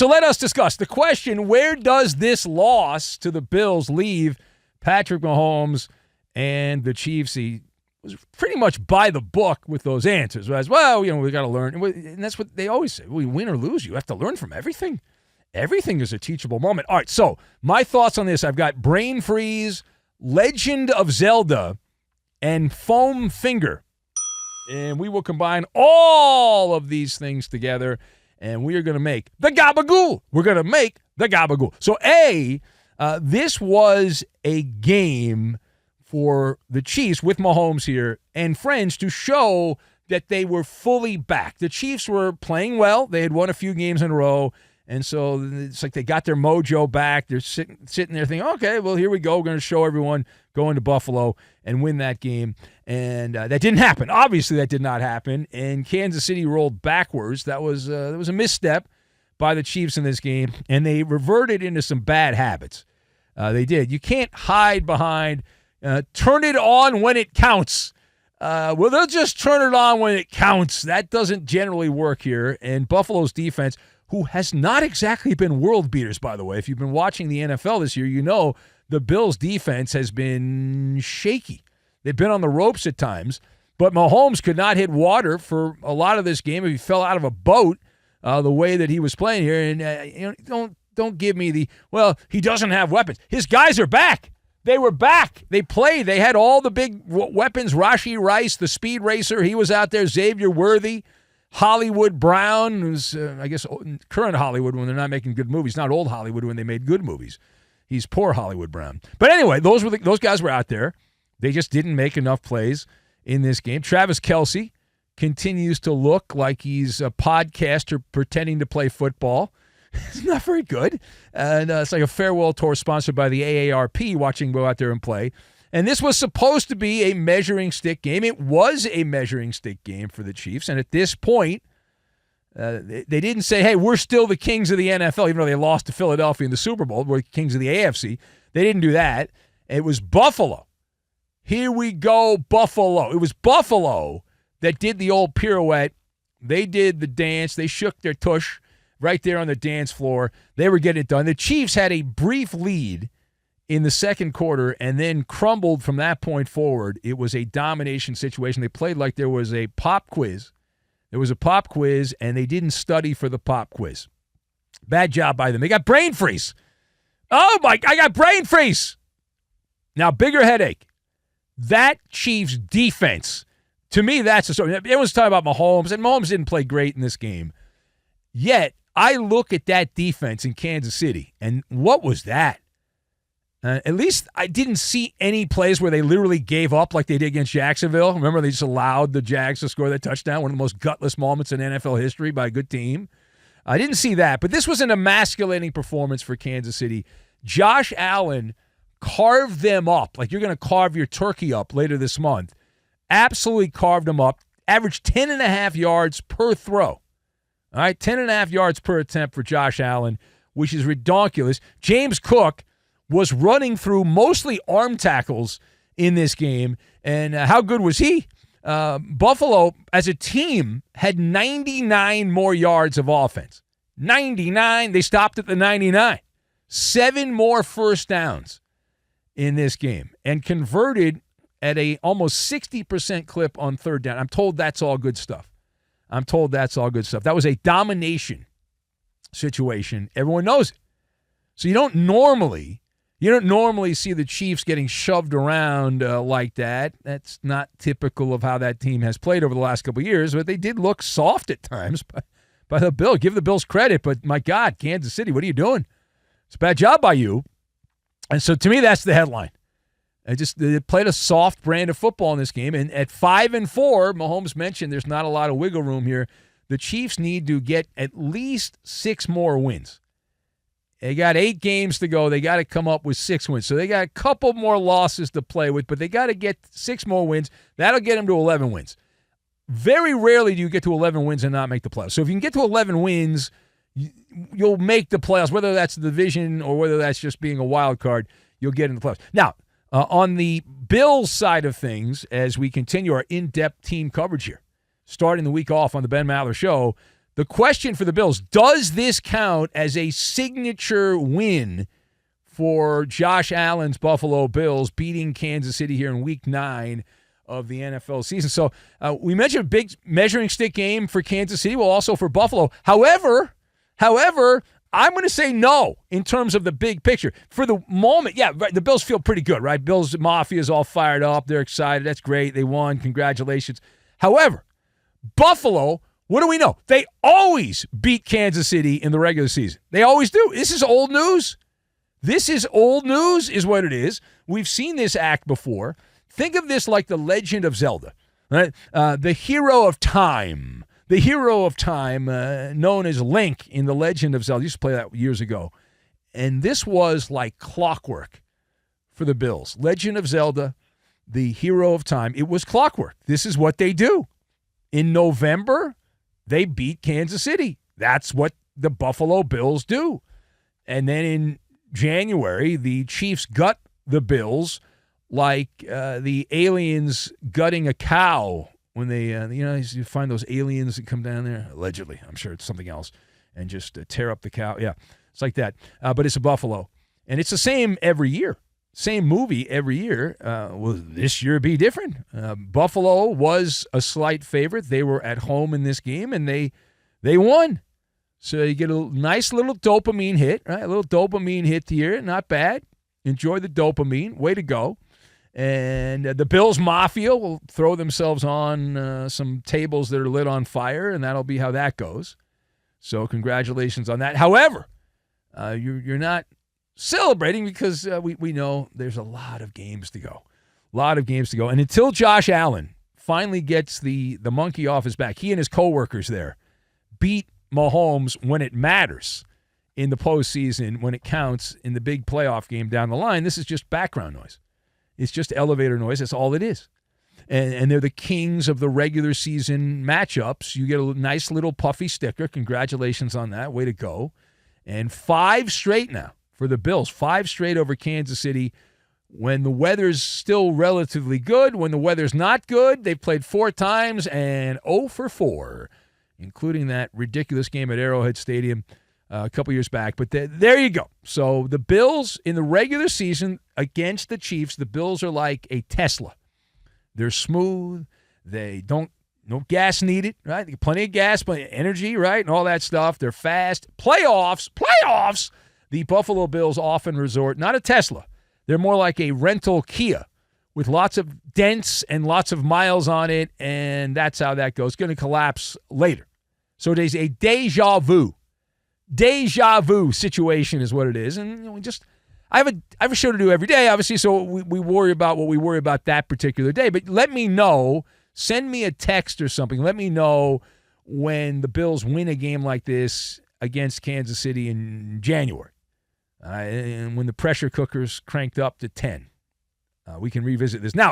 so let us discuss the question, where does this loss to the Bills leave Patrick Mahomes and the Chiefs? He was pretty much by the book with those answers. As well, we got to learn. And that's what they always say. We win or lose, you have to learn from everything. Everything is a teachable moment. All right, so my thoughts on this. I've got Brain Freeze, Legend of Zelda, and Foam Finger. And we will combine all of these things together, and we are going to make the Gabagool. We're going to make the Gabagool. So, this was a game for the Chiefs with Mahomes here and friends to show that they were fully back. The Chiefs were playing well. They had won a few games in a row, and so it's like they got their mojo back. They're sitting there thinking, okay, well, here we go. We're going to show everyone going to Buffalo and win that game. And that didn't happen. Obviously, that did not happen. And Kansas City rolled backwards. That was a misstep by the Chiefs in this game, and they reverted into some bad habits. They did. You can't hide behind turn it on when it counts. Well, they'll just turn it on when it counts. That doesn't generally work here. And Buffalo's defense, who has not exactly been world beaters, by the way. If you've been watching the NFL this year, you know the Bills' defense has been shaky. They've been on the ropes at times, but Mahomes could not hit water for a lot of this game if he fell out of a boat the way that he was playing here. And don't give me he doesn't have weapons. His guys are back. They were back. They played. They had all the big weapons. Rashee Rice, the speed racer, he was out there. Xavier Worthy, Hollywood Brown, who's, I guess, current Hollywood when they're not making good movies, not old Hollywood when they made good movies. He's poor Hollywood Brown. But anyway, those guys were out there. They just didn't make enough plays in this game. Travis Kelce continues to look like he's a podcaster pretending to play football. It's not very good. And it's like a farewell tour sponsored by the AARP watching him go out there and play. And this was supposed to be a measuring stick game. It was a measuring stick game for the Chiefs. And at this point, they didn't say, hey, we're still the kings of the NFL, even though they lost to Philadelphia in the Super Bowl. We're kings of the AFC. They didn't do that. It was Buffalo. Here we go, Buffalo. It was Buffalo that did the old pirouette. They did the dance. They shook their tush right there on the dance floor. They were getting it done. The Chiefs had a brief lead in the second quarter and then crumbled from that point forward. It was a domination situation. They played like there was a pop quiz. There was a pop quiz, and they didn't study for the pop quiz. Bad job by them. They got brain freeze. Oh, I got brain freeze. Now, bigger headache. That Chiefs defense, to me, that's the story. Everyone's talking about Mahomes, and Mahomes didn't play great in this game. Yet, I look at that defense in Kansas City, and what was that? At least I didn't see any plays where they literally gave up like they did against Jacksonville. Remember, they just allowed the Jags to score that touchdown, one of the most gutless moments in NFL history by a good team. I didn't see that, but this was an emasculating performance for Kansas City. Josh Allen carved them up like you're going to carve your turkey up later this month. Absolutely carved them up. Averaged 10.5 yards per throw. All right, 10.5 yards per attempt for Josh Allen, which is ridiculous. James Cook was running through mostly arm tackles in this game, and how good was he? Buffalo, as a team, had 99 more yards of offense. 99. They stopped at the 99. 7 more first downs in this game and converted at a almost 60% clip on third down. I'm told that's all good stuff. That was a domination situation. Everyone knows it. So you don't normally see the Chiefs getting shoved around like that. That's not typical of how that team has played over the last couple of years, but they did look soft at times by the Bills. Give the Bills credit, but my God, Kansas City, what are you doing? It's a bad job by you. And so to me, that's the headline. They played a soft brand of football in this game. And at 5-4, Mahomes mentioned there's not a lot of wiggle room here. The Chiefs need to get at least 6 more wins. They got 8 games to go. They got to come up with 6 wins. So they got a couple more losses to play with, but they got to get 6 more wins. That'll get them to 11 wins. Very rarely do you get to 11 wins and not make the playoffs. So if you can get to 11 wins, you'll make the playoffs, whether that's the division or whether that's just being a wild card, you'll get in the playoffs. Now, on the Bills side of things, as we continue our in-depth team coverage here, starting the week off on the Ben Maller Show, The question for the Bills, does this count as a signature win for Josh Allen's Buffalo Bills beating Kansas City here in Week 9 of the NFL season? So we mentioned a big measuring stick game for Kansas City, well, also for Buffalo. However, I'm going to say no in terms of the big picture. For the moment, yeah, right, the Bills feel pretty good, right? Bills Mafia is all fired up. They're excited. That's great. They won. Congratulations. However, Buffalo, what do we know? They always beat Kansas City in the regular season. They always do. This is old news. This is old news is what it is. We've seen this act before. Think of this like the Legend of Zelda, right? The hero of time. The hero of time, known as Link in The Legend of Zelda. I used to play that years ago. And this was like clockwork for the Bills. Legend of Zelda, the hero of time. It was clockwork. This is what they do. In November, they beat Kansas City. That's what the Buffalo Bills do. And then in January, the Chiefs gut the Bills like the aliens gutting a cow when they, you find those aliens that come down there, allegedly, I'm sure it's something else, and just tear up the cow. Yeah, it's like that. But it's a buffalo. And it's the same every year. Same movie every year. Will this year be different? Buffalo was a slight favorite. They were at home in this game, and they won. So you get a nice little dopamine hit, right? A little dopamine hit here. Not bad. Enjoy the dopamine. Way to go. And the Bills Mafia will throw themselves on some tables that are lit on fire, and that'll be how that goes. So congratulations on that. However, you're not celebrating because we know there's a lot of games to go. A lot of games to go. And until Josh Allen finally gets the monkey off his back, he and his coworkers there beat Mahomes when it matters in the postseason, when it counts in the big playoff game down the line. This is just background noise. It's just elevator noise. That's all it is. And they're the kings of the regular season matchups. You get a nice little puffy sticker. Congratulations on that. Way to go. And 5 straight now for the Bills. 5 straight over Kansas City when the weather's still relatively good. When the weather's not good, they've played 4 times and 0 for 4, including that ridiculous game at Arrowhead Stadium a couple years back. But there you go. So the Bills in the regular season against the Chiefs, the Bills are like a Tesla. They're smooth. They no gas needed, right? They get plenty of gas, plenty of energy, right? And all that stuff. They're fast. Playoffs. The Buffalo Bills often resort, not a Tesla. They're more like a rental Kia with lots of dents and lots of miles on it, and that's how that goes. It's going to collapse later. So there's a deja vu situation is what it is. And I have a show to do every day, obviously, so we worry about what we worry about that particular day. But let me know, send me a text or something. Let me know when the Bills win a game like this against Kansas City in January. And when the pressure cooker's cranked up to 10. We can revisit this. Now,